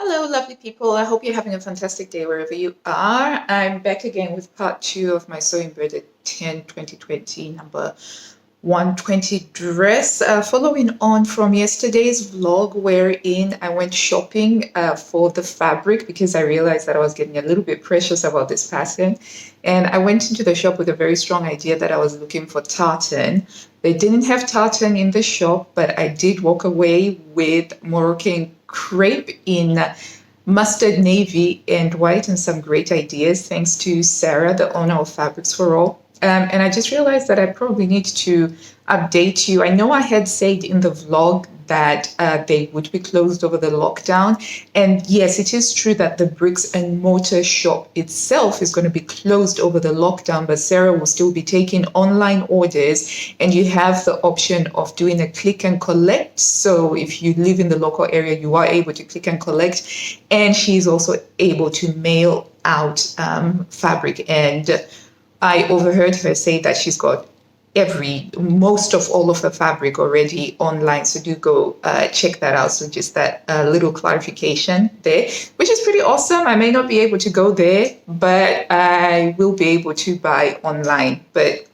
Hello, lovely people. I hope you're having a fantastic day wherever you are. I'm back again with part two of my Sewing Burda 10 2020 number 120 dress. Following on from yesterday's vlog, wherein I went shopping for the fabric because I realized that I was getting a little bit precious about this pattern. And I went into the shop with a very strong idea that I was looking for tartan. They didn't have tartan in the shop, but I did walk away with Moroccan crepe in mustard navy and white and some great ideas thanks to Sarah, the owner of Fabrics for All. And I just realized that I probably need to update you. I know I had said in the vlog that they would be closed over the lockdown. And yes, it is true that the bricks and mortar shop itself is going to be closed over the lockdown, but Sarah will still be taking online orders, and you have the option of doing a click and collect. So if you live in the local area, you are able to click and collect, and she's also able to mail out fabric. And I overheard her say that she's got most of all of her fabric already online. So do go check that out. So just that little clarification there, which is pretty awesome. I may not be able to go there, but I will be able to buy online. But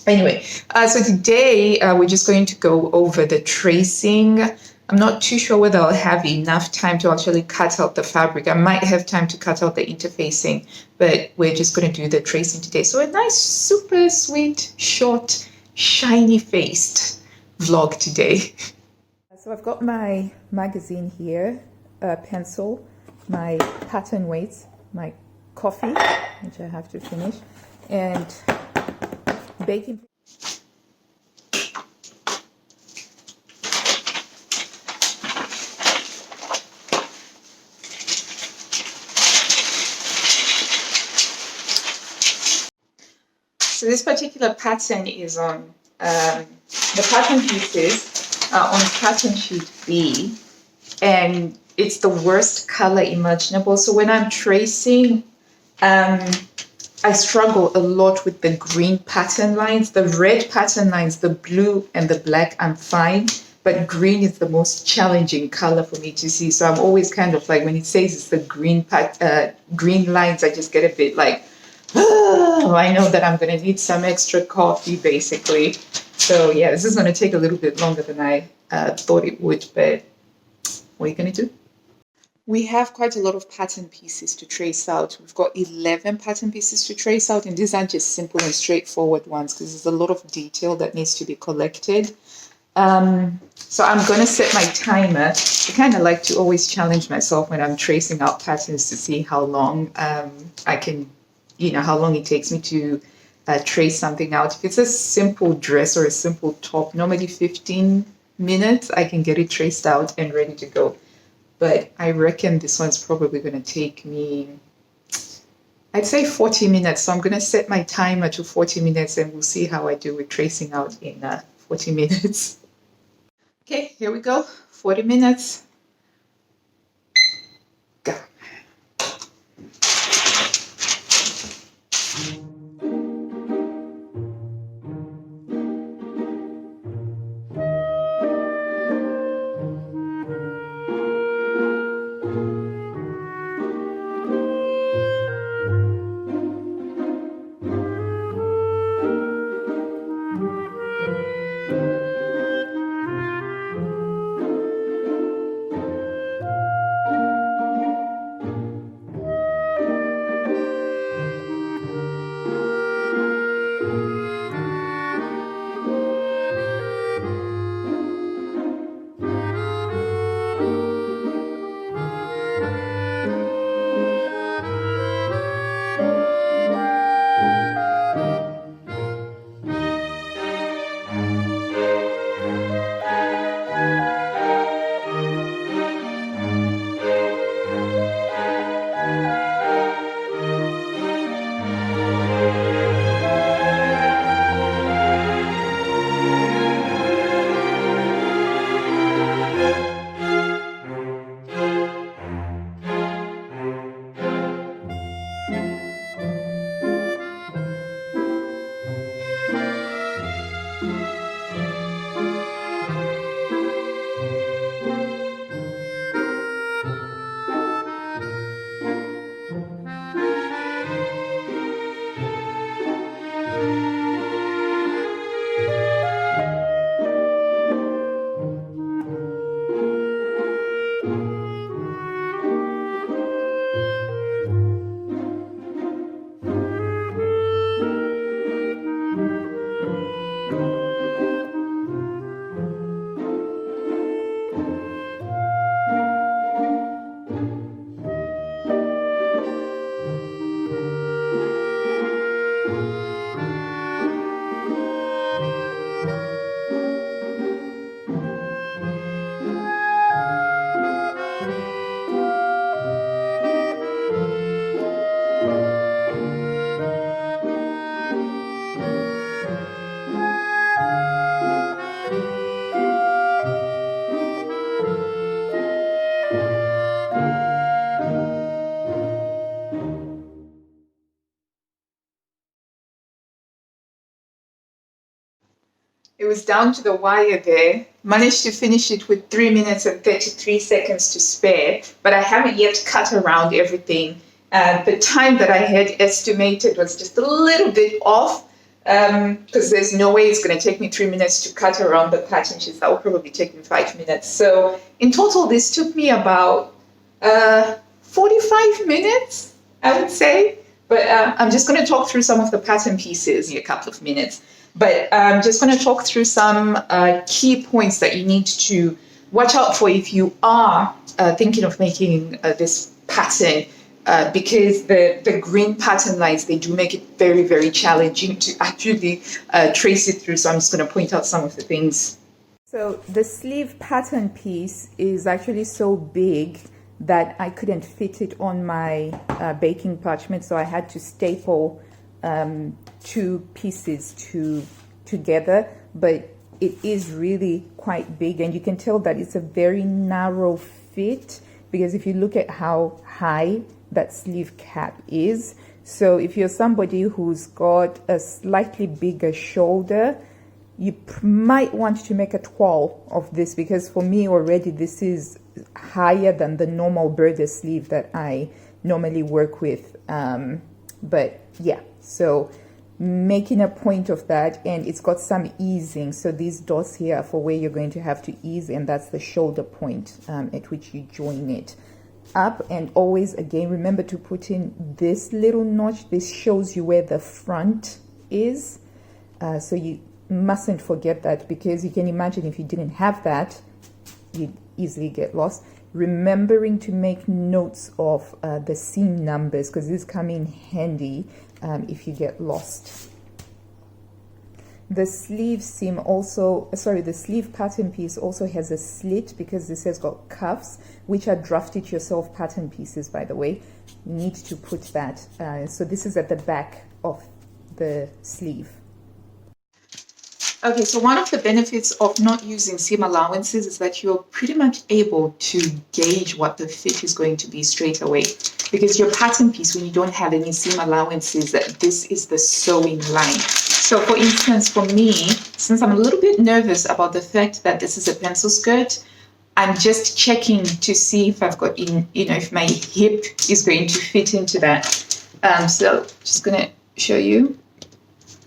anyway, so today we're just going to go over the tracing. I'm not too sure whether I'll have enough time to actually cut out the fabric. I might have time to cut out the interfacing, but we're just going to do the tracing today. So a nice, super sweet, short, shiny faced vlog today. So I've got my magazine here, pencil, my pattern weights, my coffee, which I have to finish, and baking. So this particular pattern is on the pattern pieces are on pattern sheet B, and it's the worst color imaginable. So when I'm tracing, I struggle a lot with the green pattern lines. The red pattern lines, the blue and the black, I'm fine. But green is the most challenging color for me to see. So I'm always kind of like, when it says it's the green lines, I just get a bit like, oh, I know that I'm going to need some extra coffee, basically. So yeah, this is going to take a little bit longer than I thought it would, but what are you going to do? We have quite a lot of pattern pieces to trace out. We've got 11 pattern pieces to trace out, and these aren't just simple and straightforward ones because there's a lot of detail that needs to be collected. So I'm going to set my timer. I kind of like to always challenge myself when I'm tracing out patterns to see how long I can, how long it takes me to trace something out. If it's a simple dress or a simple top, normally 15 minutes, I can get it traced out and ready to go. But I reckon this one's probably going to take me, I'd say 40 minutes. So I'm going to set my timer to 40 minutes and we'll see how I do with tracing out in 40 minutes. Okay, here we go. 40 minutes. Go. It was down to the wire there. Managed to finish it with 3 minutes and 33 seconds to spare, but I haven't yet cut around everything. The time that I had estimated was just a little bit off, because there's no way it's going to take me 3 minutes to cut around the pattern sheets. That will probably take me 5 minutes. So in total, this took me about 45 minutes, I would say. But I'm just going to talk through some of the pattern pieces in a couple of minutes. But I'm just going to talk through some key points that you need to watch out for if you are thinking of making this pattern. Because the green pattern lines, they do make it very, very challenging to actually trace it through. So I'm just going to point out some of the things. So the sleeve pattern piece is actually so big that I couldn't fit it on my baking parchment. So I had to staple two pieces together. But it is really quite big. And you can tell that it's a very narrow fit. Because if you look at how high that sleeve cap is, so if you're somebody who's got a slightly bigger shoulder, you might want to make a 12 of this, because for me already this is higher than the normal Burda sleeve that I normally work with. But yeah, so making a point of that, and it's got some easing. So these dots here are for where you're going to have to ease, and that's the shoulder point at which you join it up. And always, again, remember to put in this little notch. This shows you where the front is. So you mustn't forget that, because you can imagine if you didn't have that, you'd easily get lost. Remembering to make notes of the seam numbers, because these come in handy if you get lost. The sleeve seam also, the sleeve pattern piece also has a slit, because this has got cuffs, which are draft it yourself pattern pieces, by the way. You need to put that. So this is at the back of the sleeve. Okay, so one of the benefits of not using seam allowances is that you're pretty much able to gauge what the fit is going to be straight away. Because your pattern piece, when you don't have any seam allowances, that this is the sewing line. So for instance, for me, since I'm a little bit nervous about the fact that this is a pencil skirt, I'm just checking to see if I've got in, if my hip is going to fit into that. So just gonna show you.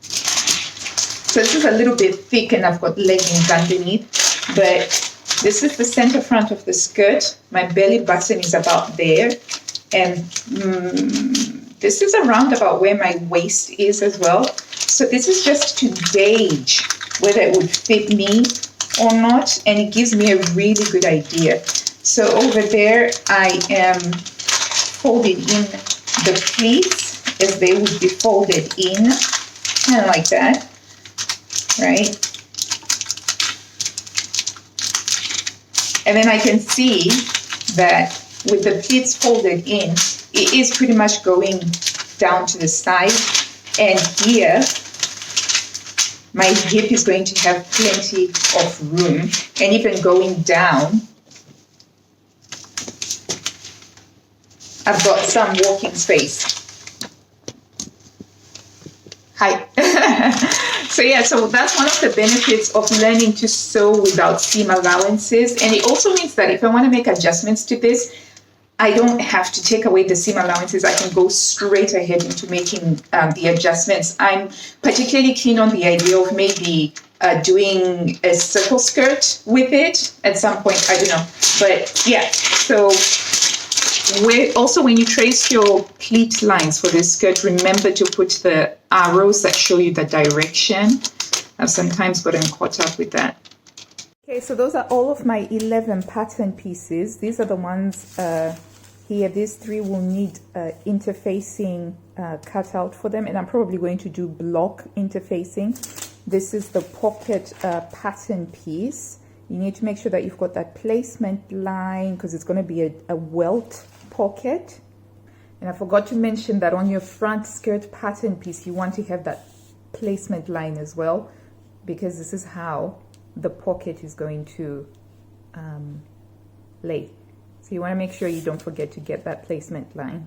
So this is a little bit thick and I've got leggings underneath, but this is the center front of the skirt. My belly button is about there, and this is around about where my waist is as well. So this is just to gauge whether it would fit me or not, and it gives me a really good idea. So over there, I am folding in the pleats as they would be folded in, kind of like that, right? And then I can see that with the pleats folded in, it is pretty much going down to the side. And here, my hip is going to have plenty of room. And even going down, I've got some walking space. Hi. So that's one of the benefits of learning to sew without seam allowances. And it also means that if I want to make adjustments to this, I don't have to take away the seam allowances. I can go straight ahead into making the adjustments. I'm particularly keen on the idea of maybe doing a circle skirt with it at some point. I don't know. But yeah, so when you trace your pleat lines for this skirt, remember to put the arrows that show you the direction. I've sometimes gotten caught up with that. Okay, so those are all of my 11 pattern pieces. These are the ones here. These three will need interfacing cut out for them, and I'm probably going to do block interfacing. This is the pocket pattern piece. You need to make sure that you've got that placement line, because it's going to be a welt pocket. And I forgot to mention that on your front skirt pattern piece, you want to have that placement line as well, because this is how the pocket is going to lay. So you want to make sure you don't forget to get that placement line.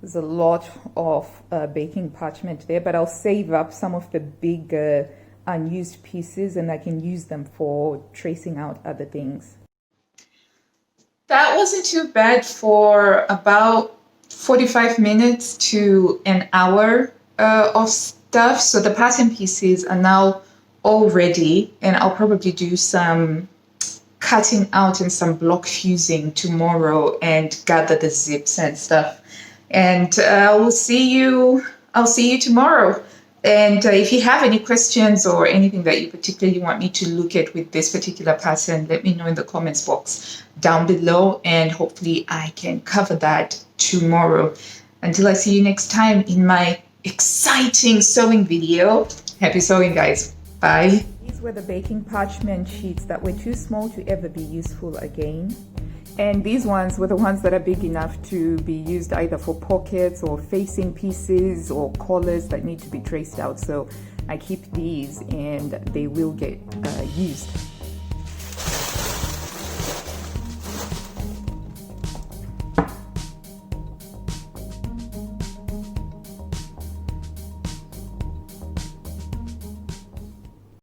There's a lot of baking parchment there, but I'll save up some of the bigger unused pieces, and I can use them for tracing out other things. That wasn't too bad for about 45 minutes to an hour of stuff. So the pattern pieces are now all ready, and I'll probably do some cutting out and some block fusing tomorrow and gather the zips and stuff. And I'll see you tomorrow. And if you have any questions or anything that you particularly want me to look at with this particular pattern, let me know in the comments box down below, and hopefully I can cover that tomorrow. Until I see you next time in my exciting sewing video, happy sewing, guys. Bye. These were the baking parchment sheets that were too small to ever be useful again. And these ones were the ones that are big enough to be used either for pockets or facing pieces or collars that need to be traced out. So I keep these and they will get used.